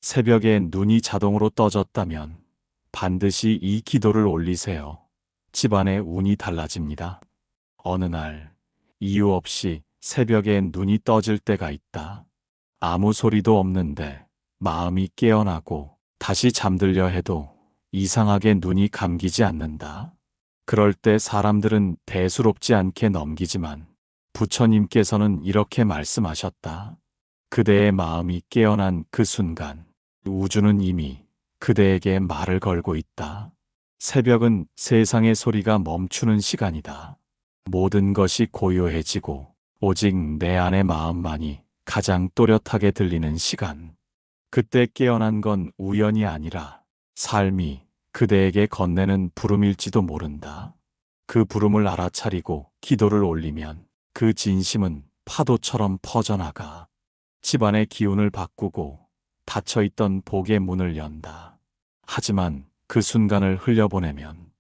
새벽에 눈이 자동으로 떠졌다면 반드시 이 기도를 올리세요. 집안의 운이 달라집니다. 어느 날 이유 없이 새벽에 눈이 떠질 때가 있다. 아무 소리도 없는데 마음이 깨어나고 다시 잠들려 해도 이상하게 눈이 감기지 않는다. 그럴 때 사람들은 대수롭지 않게 넘기지만 부처님께서는 이렇게 말씀하셨다. 그대의 마음이 깨어난 그 순간 우주는 이미 그대에게 말을 걸고 있다. 새벽은 세상의 소리가 멈추는 시간이다. 모든 것이 고요해지고 오직 내 안의 마음만이 가장 또렷하게 들리는 시간. 그때 깨어난 건 우연이 아니라 삶이 그대에게 건네는 부름일지도 모른다. 그 부름을 알아차리고 기도를 올리면 그 진심은 파도처럼 퍼져나가 집안의 기운을 바꾸고 닫혀있던 복의 문을 연다. 하지만 그 순간을 흘려보내면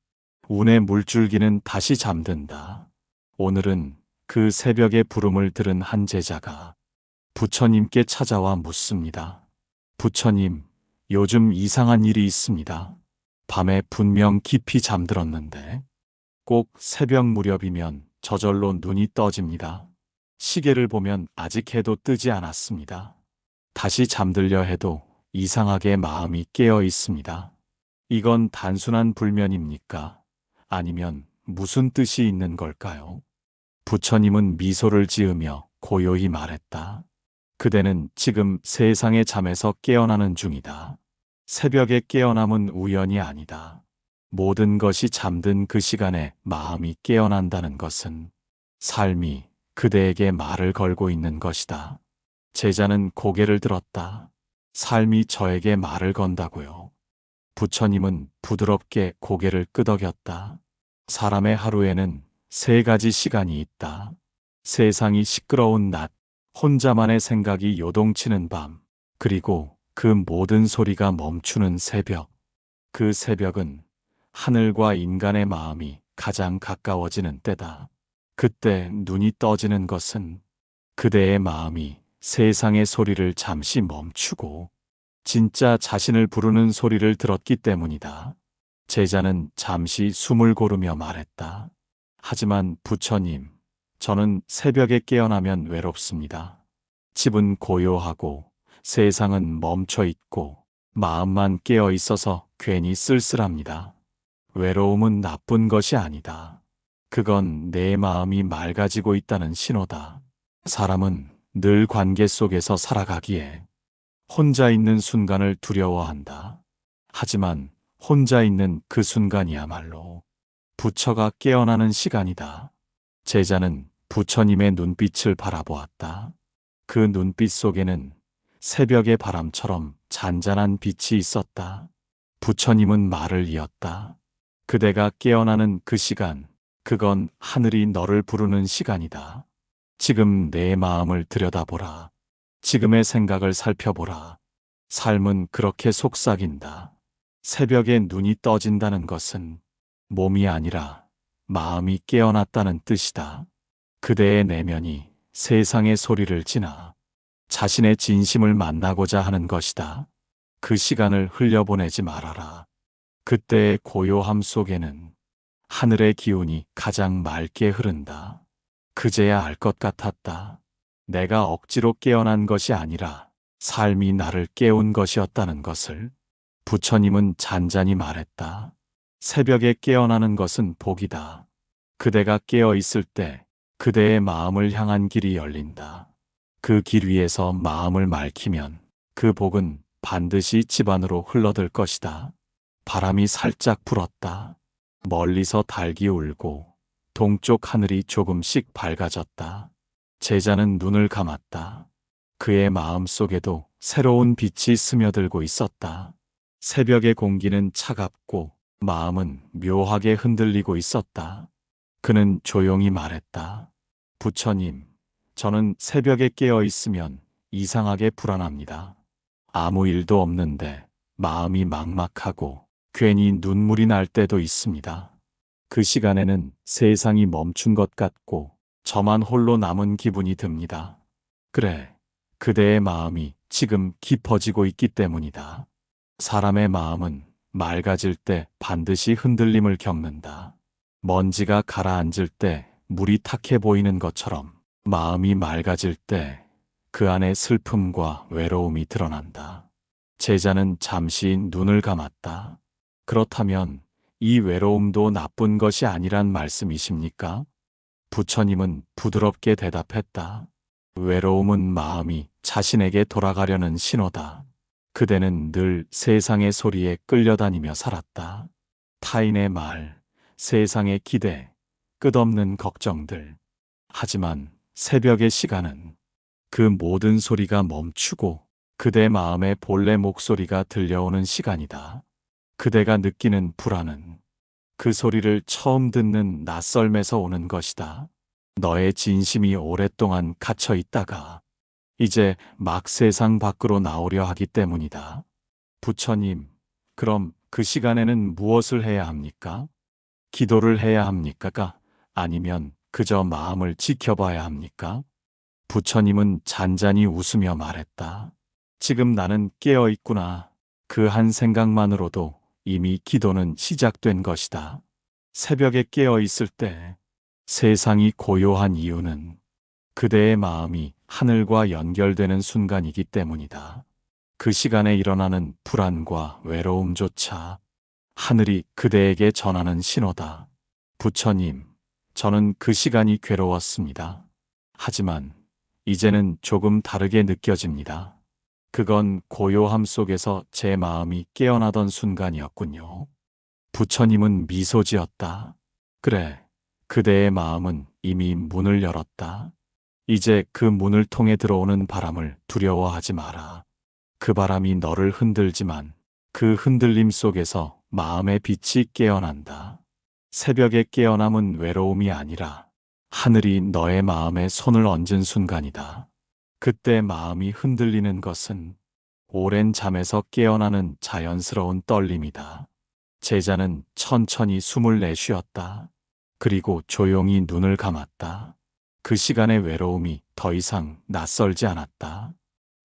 운의 물줄기는 다시 잠든다. 오늘은 그 새벽의 부름을 들은 한 제자가 부처님께 찾아와 묻습니다. 부처님, 요즘 이상한 일이 있습니다. 밤에 분명 깊이 잠들었는데 꼭 새벽 무렵이면 저절로 눈이 떠집니다. 시계를 보면 아직 해도 뜨지 않았습니다. 다시 잠들려 해도 이상하게 마음이 깨어 있습니다. 이건 단순한 불면입니까? 아니면 무슨 뜻이 있는 걸까요? 부처님은 미소를 지으며 고요히 말했다. 그대는 지금 세상의 잠에서 깨어나는 중이다. 새벽에 깨어남은 우연이 아니다. 모든 것이 잠든 그 시간에 마음이 깨어난다는 것은 삶이 그대에게 말을 걸고 있는 것이다. 제자는 고개를 들었다. 삶이 저에게 말을 건다고요. 부처님은 부드럽게 고개를 끄덕였다. 사람의 하루에는 세 가지 시간이 있다. 세상이 시끄러운 낮, 혼자만의 생각이 요동치는 밤, 그리고 그 모든 소리가 멈추는 새벽. 그 새벽은 하늘과 인간의 마음이 가장 가까워지는 때다. 그때 눈이 떠지는 것은 그대의 마음이 세상의 소리를 잠시 멈추고 진짜 자신을 부르는 소리를 들었기 때문이다. 제자는 잠시 숨을 고르며 말했다. 하지만 부처님, 저는 새벽에 깨어나면 외롭습니다. 집은 고요하고 세상은 멈춰 있고 마음만 깨어 있어서 괜히 쓸쓸합니다. 외로움은 나쁜 것이 아니다. 그건 내 마음이 맑아지고 있다는 신호다. 사람은 늘 관계 속에서 살아가기에 혼자 있는 순간을 두려워한다. 하지만 혼자 있는 그 순간이야말로 부처가 깨어나는 시간이다. 제자는 부처님의 눈빛을 바라보았다. 그 눈빛 속에는 새벽의 바람처럼 잔잔한 빛이 있었다. 부처님은 말을 이었다. 그대가 깨어나는 그 시간, 그건 하늘이 너를 부르는 시간이다. 지금 내 마음을 들여다보라. 지금의 생각을 살펴보라. 삶은 그렇게 속삭인다. 새벽에 눈이 떠진다는 것은 몸이 아니라 마음이 깨어났다는 뜻이다. 그대의 내면이 세상의 소리를 지나 자신의 진심을 만나고자 하는 것이다. 그 시간을 흘려보내지 말아라. 그때의 고요함 속에는 하늘의 기운이 가장 맑게 흐른다. 그제야 알 것 같았다. 내가 억지로 깨어난 것이 아니라 삶이 나를 깨운 것이었다는 것을. 부처님은 잔잔히 말했다. 새벽에 깨어나는 것은 복이다. 그대가 깨어 있을 때 그대의 마음을 향한 길이 열린다. 그 길 위에서 마음을 맑히면 그 복은 반드시 집 안으로 흘러들 것이다. 바람이 살짝 불었다. 멀리서 닭이 울고 동쪽 하늘이 조금씩 밝아졌다. 제자는 눈을 감았다. 그의 마음 속에도 새로운 빛이 스며들고 있었다. 새벽의 공기는 차갑고 마음은 묘하게 흔들리고 있었다. 그는 조용히 말했다. 부처님, 저는 새벽에 깨어 있으면 이상하게 불안합니다. 아무 일도 없는데 마음이 막막하고 괜히 눈물이 날 때도 있습니다. 그 시간에는 세상이 멈춘 것 같고 저만 홀로 남은 기분이 듭니다. 그래, 그대의 마음이 지금 깊어지고 있기 때문이다. 사람의 마음은 맑아질 때 반드시 흔들림을 겪는다. 먼지가 가라앉을 때 물이 탁해 보이는 것처럼 마음이 맑아질 때 그 안에 슬픔과 외로움이 드러난다. 제자는 잠시 눈을 감았다. 그렇다면 이 외로움도 나쁜 것이 아니란 말씀이십니까? 부처님은 부드럽게 대답했다. 외로움은 마음이 자신에게 돌아가려는 신호다. 그대는 늘 세상의 소리에 끌려다니며 살았다. 타인의 말, 세상의 기대, 끝없는 걱정들. 하지만 새벽의 시간은 그 모든 소리가 멈추고 그대 마음의 본래 목소리가 들려오는 시간이다. 그대가 느끼는 불안은 그 소리를 처음 듣는 낯설매서 오는 것이다. 너의 진심이 오랫동안 갇혀 있다가 이제 막 세상 밖으로 나오려 하기 때문이다. 부처님, 그럼 그 시간에는 무엇을 해야 합니까? 기도를 해야 합니까? 아니면 그저 마음을 지켜봐야 합니까? 부처님은 잔잔히 웃으며 말했다. 지금 나는 깨어 있구나. 그 한 생각만으로도 이미 기도는 시작된 것이다. 새벽에 깨어 있을 때 세상이 고요한 이유는 그대의 마음이 하늘과 연결되는 순간이기 때문이다. 그 시간에 일어나는 불안과 외로움조차 하늘이 그대에게 전하는 신호다. 부처님, 저는 그 시간이 괴로웠습니다. 하지만 이제는 조금 다르게 느껴집니다. 그건 고요함 속에서 제 마음이 깨어나던 순간이었군요. 부처님은 미소 지었다. 그래, 그대의 마음은 이미 문을 열었다. 이제 그 문을 통해 들어오는 바람을 두려워하지 마라. 그 바람이 너를 흔들지만 그 흔들림 속에서 마음의 빛이 깨어난다. 새벽에 깨어남은 외로움이 아니라 하늘이 너의 마음에 손을 얹은 순간이다. 그때 마음이 흔들리는 것은 오랜 잠에서 깨어나는 자연스러운 떨림이다. 제자는 천천히 숨을 내쉬었다. 그리고 조용히 눈을 감았다. 그 시간의 외로움이 더 이상 낯설지 않았다.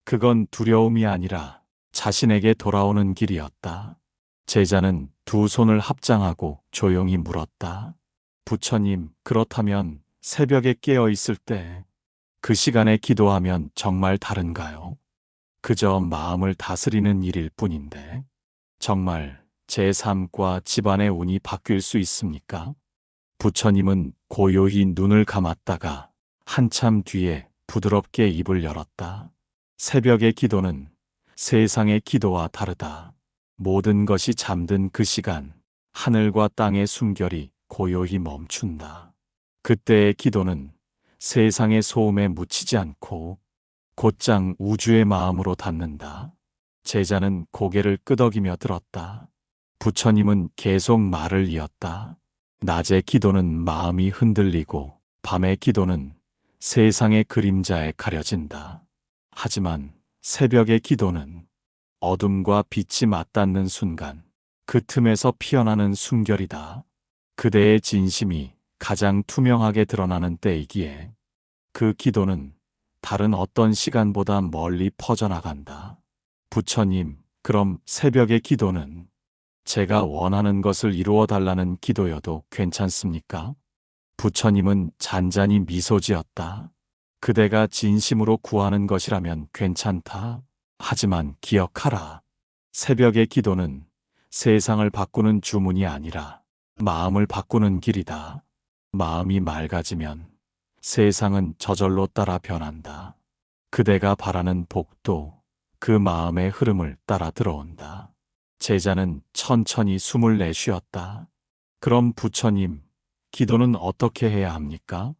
그건 두려움이 아니라 자신에게 돌아오는 길이었다. 제자는 두 손을 합장하고 조용히 물었다. 부처님, 그렇다면 새벽에 깨어 있을 때 그 시간에 기도하면 정말 다른가요? 그저 마음을 다스리는 일일 뿐인데 정말 제 삶과 집안의 운이 바뀔 수 있습니까? 부처님은 고요히 눈을 감았다가 한참 뒤에 부드럽게 입을 열었다. 새벽의 기도는 세상의 기도와 다르다. 모든 것이 잠든 그 시간, 하늘과 땅의 숨결이 고요히 멈춘다. 그때의 기도는 세상의 소음에 묻히지 않고 곧장 우주의 마음으로 닿는다. 제자는 고개를 끄덕이며 들었다. 부처님은 계속 말을 이었다. 낮의 기도는 마음이 흔들리고 밤의 기도는 세상의 그림자에 가려진다. 하지만 새벽의 기도는 어둠과 빛이 맞닿는 순간 그 틈에서 피어나는 숨결이다. 그대의 진심이 가장 투명하게 드러나는 때이기에 그 기도는 다른 어떤 시간보다 멀리 퍼져나간다. 부처님, 그럼 새벽의 기도는 제가 원하는 것을 이루어 달라는 기도여도 괜찮습니까? 부처님은 잔잔히 미소 지었다. 그대가 진심으로 구하는 것이라면 괜찮다. 하지만 기억하라. 새벽의 기도는 세상을 바꾸는 주문이 아니라 마음을 바꾸는 길이다. 마음이 맑아지면 세상은 저절로 따라 변한다. 그대가 바라는 복도 그 마음의 흐름을 따라 들어온다. 제자는 천천히 숨을 내쉬었다. 그럼 부처님, 기도는 어떻게 해야 합니까?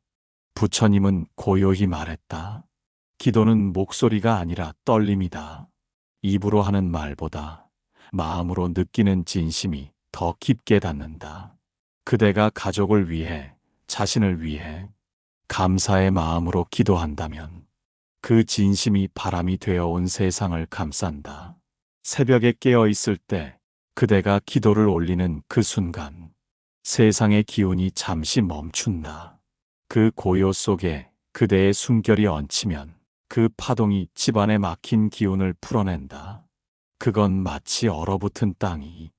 부처님은 고요히 말했다. 기도는 목소리가 아니라 떨림이다. 입으로 하는 말보다 마음으로 느끼는 진심이 더 깊게 닿는다. 그대가 가족을 위해, 자신을 위해 감사의 마음으로 기도한다면 그 진심이 바람이 되어 온 세상을 감싼다. 새벽에 깨어 있을 때 그대가 기도를 올리는 그 순간 세상의 기운이 잠시 멈춘다. 그 고요 속에 그대의 숨결이 얹히면 그 파동이 집안에 막힌 기운을 풀어낸다. 그건 마치 얼어붙은 땅이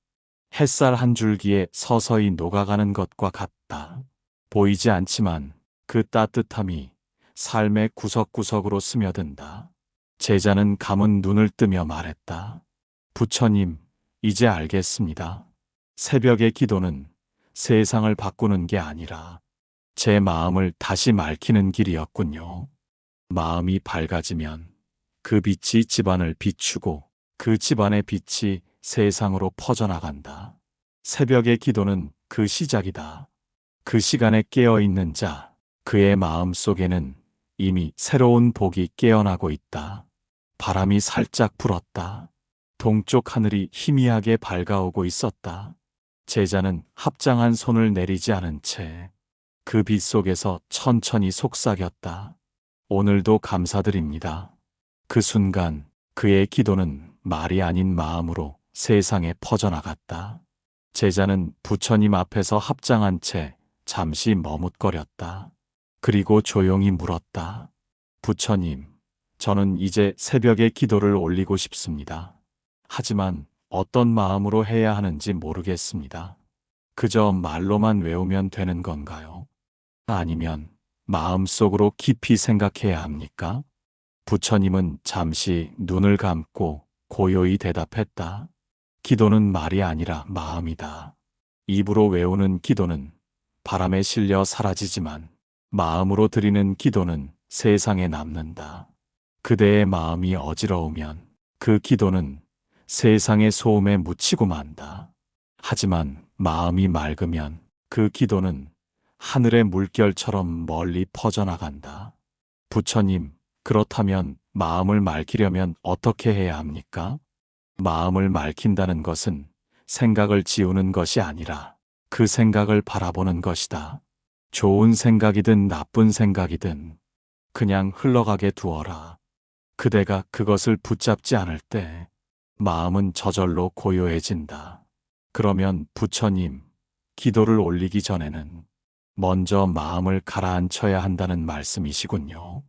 햇살 한 줄기에 서서히 녹아가는 것과 같다. 보이지 않지만 그 따뜻함이 삶의 구석구석으로 스며든다. 제자는 감은 눈을 뜨며 말했다. 부처님, 이제 알겠습니다. 새벽의 기도는 세상을 바꾸는 게 아니라 제 마음을 다시 맑히는 길이었군요. 마음이 밝아지면 그 빛이 집안을 비추고 그 집안의 빛이 세상으로 퍼져나간다. 새벽의 기도는 그 시작이다. 그 시간에 깨어있는 자, 그의 마음 속에는 이미 새로운 복이 깨어나고 있다. 바람이 살짝 불었다. 동쪽 하늘이 희미하게 밝아오고 있었다. 제자는 합장한 손을 내리지 않은 채 그 빛 속에서 천천히 속삭였다. 오늘도 감사드립니다. 그 순간 그의 기도는 말이 아닌 마음으로 세상에 퍼져나갔다. 제자는 부처님 앞에서 합장한 채 잠시 머뭇거렸다. 그리고 조용히 물었다. 부처님, 저는 이제 새벽에 기도를 올리고 싶습니다. 하지만 어떤 마음으로 해야 하는지 모르겠습니다. 그저 말로만 외우면 되는 건가요? 아니면 마음속으로 깊이 생각해야 합니까? 부처님은 잠시 눈을 감고 고요히 대답했다. 기도는 말이 아니라 마음이다. 입으로 외우는 기도는 바람에 실려 사라지지만 마음으로 드리는 기도는 세상에 남는다. 그대의 마음이 어지러우면 그 기도는 세상의 소음에 묻히고 만다. 하지만 마음이 맑으면 그 기도는 하늘의 물결처럼 멀리 퍼져나간다. 부처님, 그렇다면 마음을 맑히려면 어떻게 해야 합니까? 마음을 맑힌다는 것은 생각을 지우는 것이 아니라 그 생각을 바라보는 것이다. 좋은 생각이든 나쁜 생각이든 그냥 흘러가게 두어라. 그대가 그것을 붙잡지 않을 때 마음은 저절로 고요해진다. 그러면 부처님, 기도를 올리기 전에는 먼저 마음을 가라앉혀야 한다는 말씀이시군요.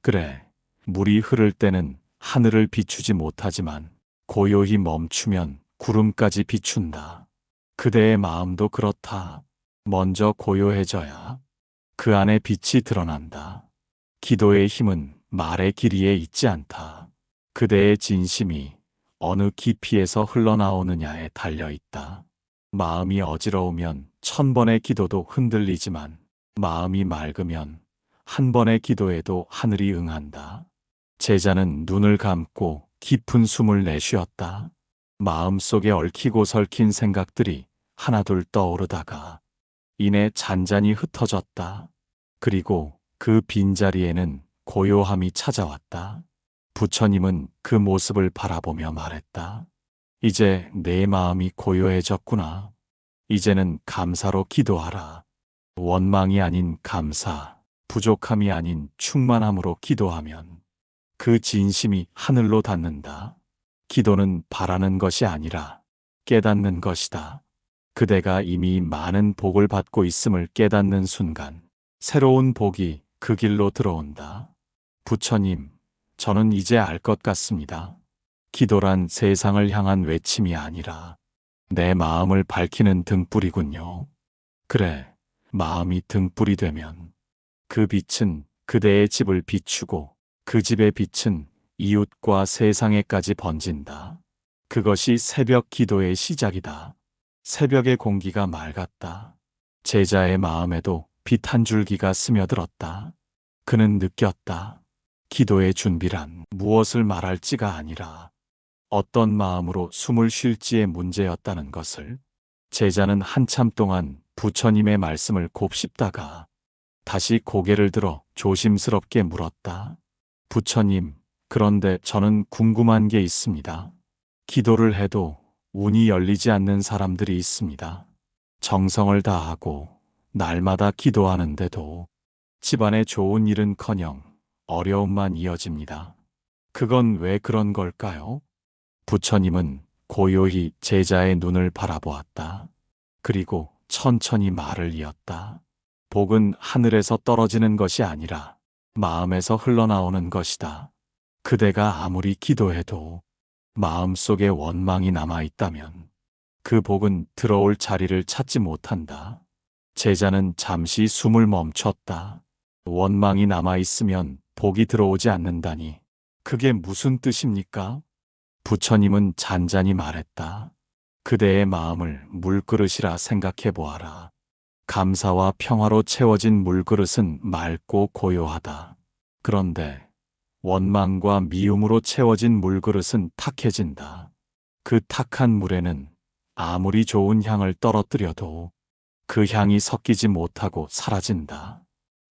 그래, 물이 흐를 때는 하늘을 비추지 못하지만 고요히 멈추면 구름까지 비춘다. 그대의 마음도 그렇다. 먼저 고요해져야 그 안에 빛이 드러난다. 기도의 힘은 말의 길이에 있지 않다. 그대의 진심이 어느 깊이에서 흘러나오느냐에 달려있다. 마음이 어지러우면 1000번의 기도도 흔들리지만 마음이 맑으면 한 번의 기도에도 하늘이 응한다. 제자는 눈을 감고 깊은 숨을 내쉬었다. 마음속에 얽히고 설킨 생각들이 하나둘 떠오르다가 이내 잔잔히 흩어졌다. 그리고 그 빈자리에는 고요함이 찾아왔다. 부처님은 그 모습을 바라보며 말했다. 이제 내 마음이 고요해졌구나. 이제는 감사로 기도하라. 원망이 아닌 감사, 부족함이 아닌 충만함으로 기도하면 그 진심이 하늘로 닿는다. 기도는 바라는 것이 아니라 깨닫는 것이다. 그대가 이미 많은 복을 받고 있음을 깨닫는 순간 새로운 복이 그 길로 들어온다. 부처님, 저는 이제 알 것 같습니다. 기도란 세상을 향한 외침이 아니라 내 마음을 밝히는 등불이군요. 그래, 마음이 등불이 되면 그 빛은 그대의 집을 비추고 그 집의 빛은 이웃과 세상에까지 번진다. 그것이 새벽 기도의 시작이다. 새벽의 공기가 맑았다. 제자의 마음에도 빛 한 줄기가 스며들었다. 그는 느꼈다. 기도의 준비란 무엇을 말할지가 아니라 어떤 마음으로 숨을 쉴지의 문제였다는 것을. 제자는 한참 동안 부처님의 말씀을 곱씹다가 다시 고개를 들어 조심스럽게 물었다. 부처님, 그런데 저는 궁금한 게 있습니다. 기도를 해도 운이 열리지 않는 사람들이 있습니다. 정성을 다하고 날마다 기도하는데도 집안에 좋은 일은커녕 어려움만 이어집니다. 그건 왜 그런 걸까요? 부처님은 고요히 제자의 눈을 바라보았다. 그리고 천천히 말을 이었다. 복은 하늘에서 떨어지는 것이 아니라 마음에서 흘러나오는 것이다. 그대가 아무리 기도해도 마음속에 원망이 남아있다면 그 복은 들어올 자리를 찾지 못한다. 제자는 잠시 숨을 멈췄다. 원망이 남아있으면 복이 들어오지 않는다니 그게 무슨 뜻입니까? 부처님은 잔잔히 말했다. 그대의 마음을 물그릇이라 생각해 보아라. 감사와 평화로 채워진 물그릇은 맑고 고요하다. 그런데 원망과 미움으로 채워진 물그릇은 탁해진다. 그 탁한 물에는 아무리 좋은 향을 떨어뜨려도 그 향이 섞이지 못하고 사라진다.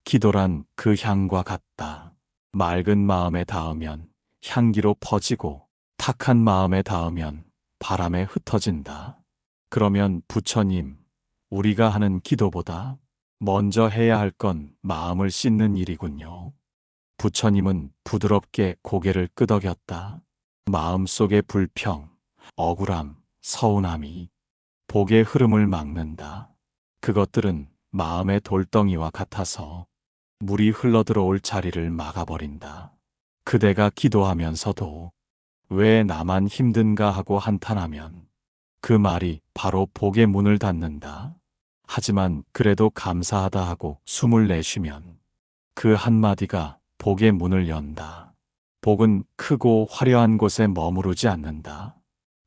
기도란 그 향과 같다. 맑은 마음에 닿으면 향기로 퍼지고 탁한 마음에 닿으면 바람에 흩어진다. 그러면 부처님, 우리가 하는 기도보다 먼저 해야 할 건 마음을 씻는 일이군요. 부처님은 부드럽게 고개를 끄덕였다. 마음속의 불평, 억울함, 서운함이 복의 흐름을 막는다. 그것들은 마음의 돌덩이와 같아서 물이 흘러들어올 자리를 막아버린다. 그대가 기도하면서도 왜 나만 힘든가 하고 한탄하면 그 말이 바로 복의 문을 닫는다. 하지만 그래도 감사하다 하고 숨을 내쉬면 그 한마디가 복의 문을 연다. 복은 크고 화려한 곳에 머무르지 않는다.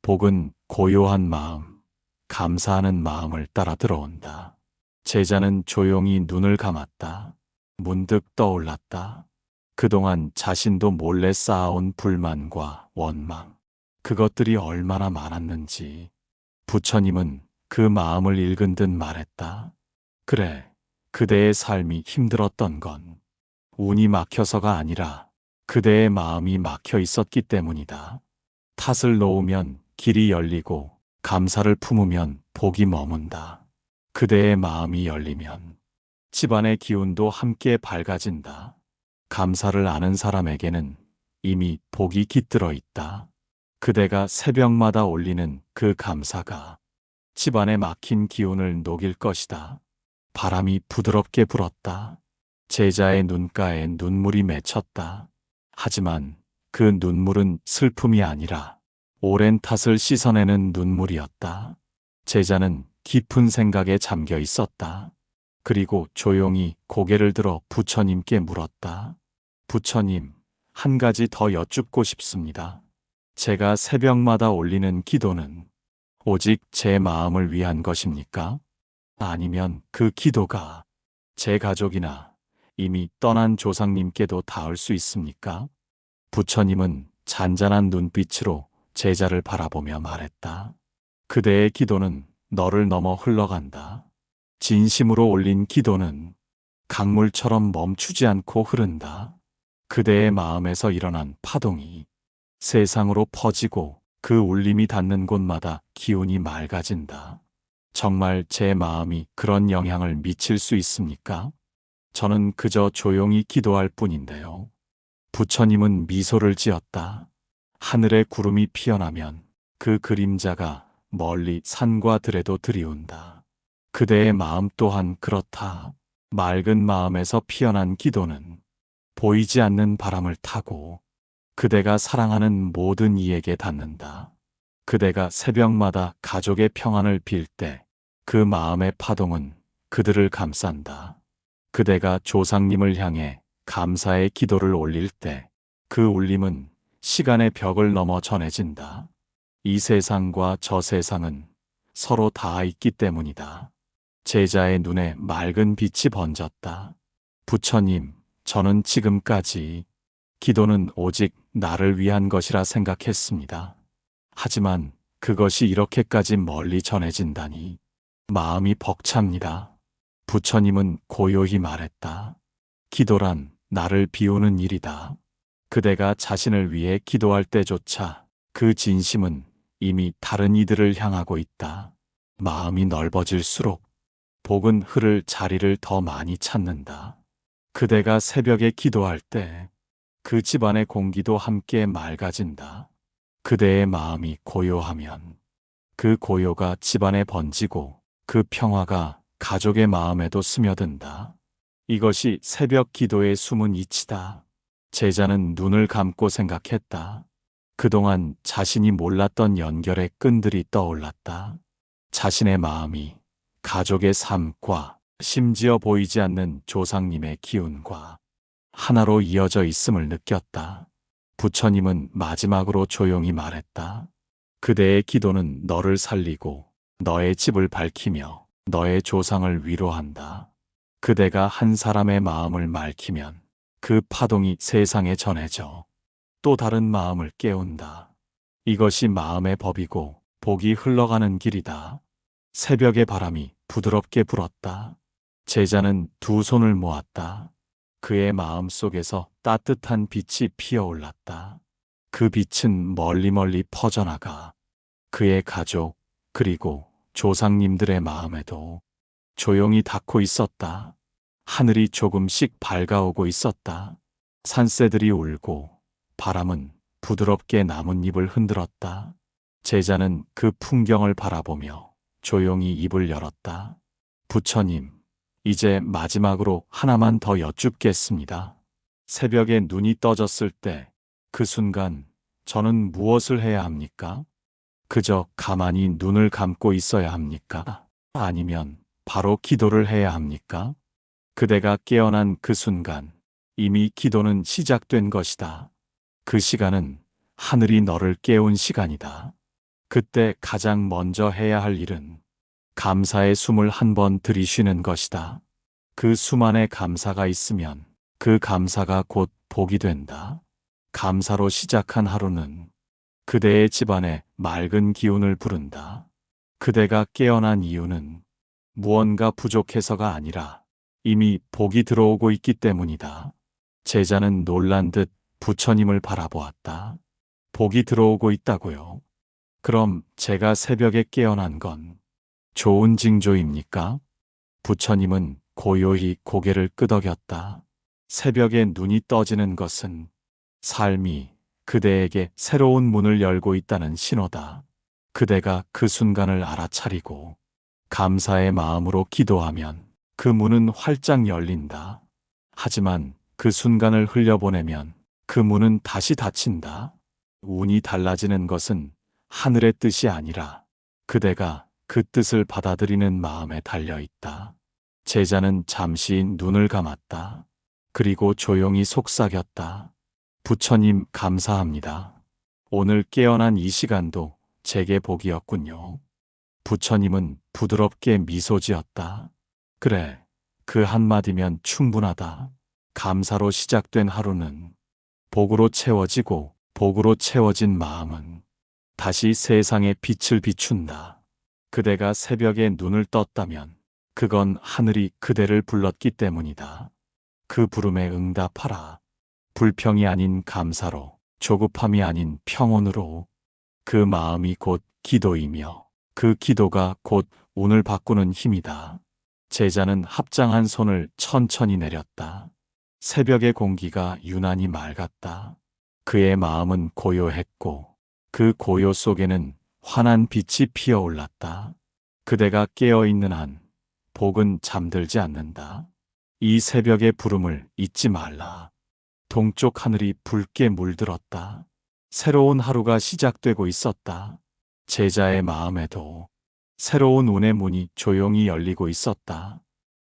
복은 고요한 마음, 감사하는 마음을 따라 들어온다. 제자는 조용히 눈을 감았다. 문득 떠올랐다. 그동안 자신도 몰래 쌓아온 불만과 원망, 그것들이 얼마나 많았는지. 부처님은 그 마음을 읽은 듯 말했다. 그래, 그대의 삶이 힘들었던 건 운이 막혀서가 아니라 그대의 마음이 막혀 있었기 때문이다. 탓을 놓으면 길이 열리고 감사를 품으면 복이 머문다. 그대의 마음이 열리면 집안의 기운도 함께 밝아진다. 감사를 아는 사람에게는 이미 복이 깃들어 있다. 그대가 새벽마다 올리는 그 감사가 집안에 막힌 기운을 녹일 것이다. 바람이 부드럽게 불었다. 제자의 눈가에 눈물이 맺혔다. 하지만 그 눈물은 슬픔이 아니라 오랜 탓을 씻어내는 눈물이었다. 제자는 깊은 생각에 잠겨 있었다. 그리고 조용히 고개를 들어 부처님께 물었다. 부처님, 한 가지 더 여쭙고 싶습니다. 제가 새벽마다 올리는 기도는 오직 제 마음을 위한 것입니까? 아니면 그 기도가 제 가족이나 이미 떠난 조상님께도 닿을 수 있습니까? 부처님은 잔잔한 눈빛으로 제자를 바라보며 말했다. 그대의 기도는 너를 넘어 흘러간다. 진심으로 올린 기도는 강물처럼 멈추지 않고 흐른다. 그대의 마음에서 일어난 파동이 세상으로 퍼지고 그 울림이 닿는 곳마다 기운이 맑아진다. 정말 제 마음이 그런 영향을 미칠 수 있습니까? 저는 그저 조용히 기도할 뿐인데요. 부처님은 미소를 지었다. 하늘에 구름이 피어나면 그 그림자가 멀리 산과 들에도 드리운다. 그대의 마음 또한 그렇다. 맑은 마음에서 피어난 기도는 보이지 않는 바람을 타고 그대가 사랑하는 모든 이에게 닿는다. 그대가 새벽마다 가족의 평안을 빌 때 그 마음의 파동은 그들을 감싼다. 그대가 조상님을 향해 감사의 기도를 올릴 때 그 울림은 시간의 벽을 넘어 전해진다. 이 세상과 저 세상은 서로 닿아 있기 때문이다. 제자의 눈에 맑은 빛이 번졌다. 부처님, 저는 지금까지 기도는 오직 나를 위한 것이라 생각했습니다. 하지만 그것이 이렇게까지 멀리 전해진다니 마음이 벅찹니다. 부처님은 고요히 말했다. 기도란 나를 비우는 일이다. 그대가 자신을 위해 기도할 때조차 그 진심은 이미 다른 이들을 향하고 있다. 마음이 넓어질수록 복은 흐를 자리를 더 많이 찾는다. 그대가 새벽에 기도할 때 그 집안의 공기도 함께 맑아진다. 그대의 마음이 고요하면 그 고요가 집안에 번지고 그 평화가 가족의 마음에도 스며든다. 이것이 새벽 기도의 숨은 이치다. 제자는 눈을 감고 생각했다. 그동안 자신이 몰랐던 연결의 끈들이 떠올랐다. 자신의 마음이 가족의 삶과 심지어 보이지 않는 조상님의 기운과 하나로 이어져 있음을 느꼈다. 부처님은 마지막으로 조용히 말했다. 그대의 기도는 너를 살리고 너의 집을 밝히며 너의 조상을 위로한다. 그대가 한 사람의 마음을 맑히면 그 파동이 세상에 전해져 또 다른 마음을 깨운다. 이것이 마음의 법이고 복이 흘러가는 길이다. 새벽의 바람이 부드럽게 불었다. 제자는 두 손을 모았다. 그의 마음 속에서 따뜻한 빛이 피어올랐다. 그 빛은 멀리 퍼져나가 그의 가족 그리고 조상님들의 마음에도 조용히 닿고 있었다. 하늘이 조금씩 밝아오고 있었다. 산새들이 울고 바람은 부드럽게 나뭇잎을 흔들었다. 제자는 그 풍경을 바라보며 조용히 입을 열었다. 부처님, 이제 마지막으로 하나만 더 여쭙겠습니다. 새벽에 눈이 떠졌을 때 그 순간 저는 무엇을 해야 합니까? 그저 가만히 눈을 감고 있어야 합니까? 아니면 바로 기도를 해야 합니까? 그대가 깨어난 그 순간 이미 기도는 시작된 것이다. 그 시간은 하늘이 너를 깨운 시간이다. 그때 가장 먼저 해야 할 일은 감사의 숨을 한 번 들이쉬는 것이다. 그 숨 안에 감사가 있으면 그 감사가 곧 복이 된다. 감사로 시작한 하루는 그대의 집안에 맑은 기운을 부른다. 그대가 깨어난 이유는 무언가 부족해서가 아니라 이미 복이 들어오고 있기 때문이다. 제자는 놀란 듯 부처님을 바라보았다. 복이 들어오고 있다고요? 그럼 제가 새벽에 깨어난 건 좋은 징조입니까? 부처님은 고요히 고개를 끄덕였다. 새벽에 눈이 떠지는 것은 삶이 그대에게 새로운 문을 열고 있다는 신호다. 그대가 그 순간을 알아차리고 감사의 마음으로 기도하면 그 문은 활짝 열린다. 하지만 그 순간을 흘려보내면 그 문은 다시 닫힌다. 운이 달라지는 것은 하늘의 뜻이 아니라 그대가 그 뜻을 받아들이는 마음에 달려 있다. 제자는 잠시 눈을 감았다. 그리고 조용히 속삭였다. 부처님 감사합니다. 오늘 깨어난 이 시간도 제게 복이었군요. 부처님은 부드럽게 미소 지었다. 그래, 그 한마디면 충분하다. 감사로 시작된 하루는 복으로 채워지고 복으로 채워진 마음은 다시 세상의 빛을 비춘다. 그대가 새벽에 눈을 떴다면 그건 하늘이 그대를 불렀기 때문이다. 그 부름에 응답하라. 불평이 아닌 감사로, 조급함이 아닌 평온으로. 그 마음이 곧 기도이며 그 기도가 곧 운을 바꾸는 힘이다. 제자는 합장한 손을 천천히 내렸다. 새벽의 공기가 유난히 맑았다. 그의 마음은 고요했고 그 고요 속에는 환한 빛이 피어올랐다. 그대가 깨어있는 한 복은 잠들지 않는다. 이 새벽의 부름을 잊지 말라. 동쪽 하늘이 붉게 물들었다. 새로운 하루가 시작되고 있었다. 제자의 마음에도 새로운 운의 문이 조용히 열리고 있었다.